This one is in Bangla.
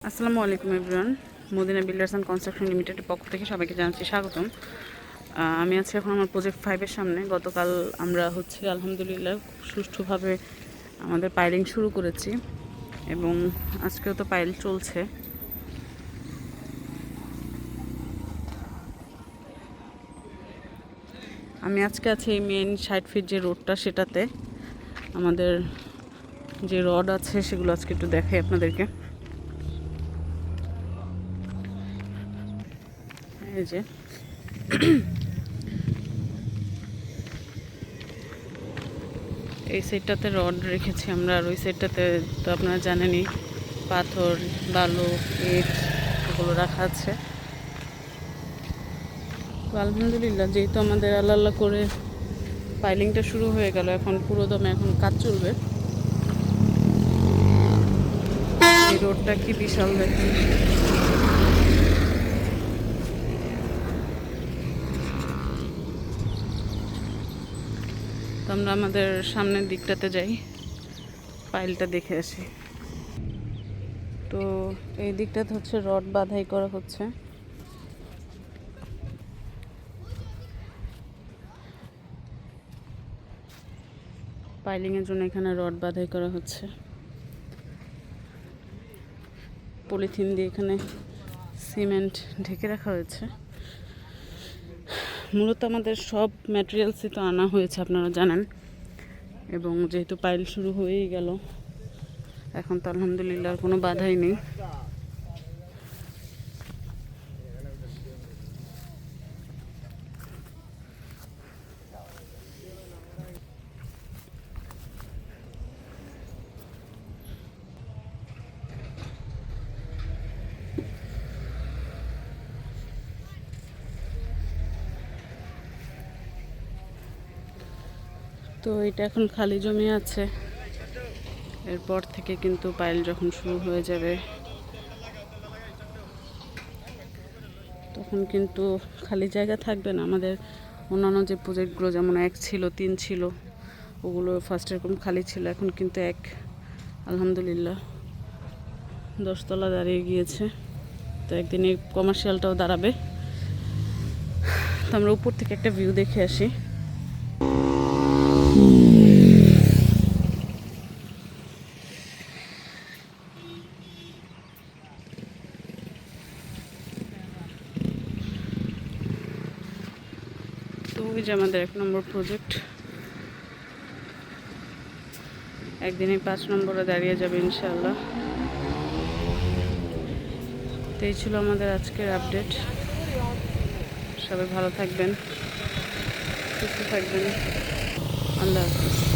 আসসালামু আলাইকুম everyone. Madina builders and construction লিমিটেডের পক্ষ থেকে সবাইকে জানাচ্ছি স্বাগতম। আমি আছি এখন আমার প্রজেক্ট 5-এর সামনে। গতকাল আমরা আলহামদুলিল্লাহ সুষ্ঠুভাবে আমাদের পাইলিং শুরু করেছি এবং আজকেও তো পাইল চলছে। আমি আজকে আছি এই মেইন 60 ফিট যে রোডটা, সেটাতে আমাদের যে রড আছে সেগুলো আজকে একটু দেখাই আপনাদেরকে। এই যে এই সাইডটাতে রড রেখেছি আমরা, আর ওই সাইডটাতে তো আপনারা জানেনই পাথর, বালু, ইট এগুলো রাখা আছে। তো আলহামদুলিল্লাহ যেহেতু আমাদের আল্লাহ আল্লাহ করে পাইলিংটা শুরু হয়ে গেল, এখন পুরো দমে এখন কাজ চলবে। এই রোডটা কি বিশাল দেখেন। তো আমরা আমাদের সামনের দিকটাতে যাই, পাইলটা দেখে আসি। তো এই দিকটাতে রড বাঁধাই করা হচ্ছে। পাইলিংয়ের জন্য এখানে রড বাঁধাই করা হচ্ছে, পলিথিন দিয়ে এখানে সিমেন্ট ঢেকে রাখা হয়েছে। মূলত আমাদের সব ম্যাটেরিয়ালসই তো আনা হয়েছে, আপনারা জানেন। এবং যেহেতু পাইল শুরু হয়েই গেল, এখন তো আলহামদুলিল্লাহ কোনো বাধাই নেই। তো এটা এখন খালি জমি আছে, এরপর থেকে কিন্তু পাইল যখন শুরু হয়ে যাবে তখন কিন্তু খালি জায়গা থাকবে না। আমাদের অন্যান্য যে প্রজেক্টগুলো যেমন 1 ছিল, 3 ছিল, ওগুলো ফার্স্ট এরকম খালি ছিল, এখন কিন্তু আলহামদুলিল্লাহ 10 তলা দাঁড়িয়ে গিয়েছে। তো একদিন এই কমার্শিয়ালটাও দাঁড়াবে। তো আমরা উপর থেকে একটা ভিউ দেখে আসি। তো ওই যে আমাদের 1 নম্বর প্রজেক্ট, একদিনে 5 নম্বরে দাঁড়িয়ে যাবে ইনশাআল্লাহ। তো এই ছিল আমাদের আজকের আপডেট। সবাই ভালো থাকবেন, সুস্থ থাকবেন। আল্লাহ হাফেজ।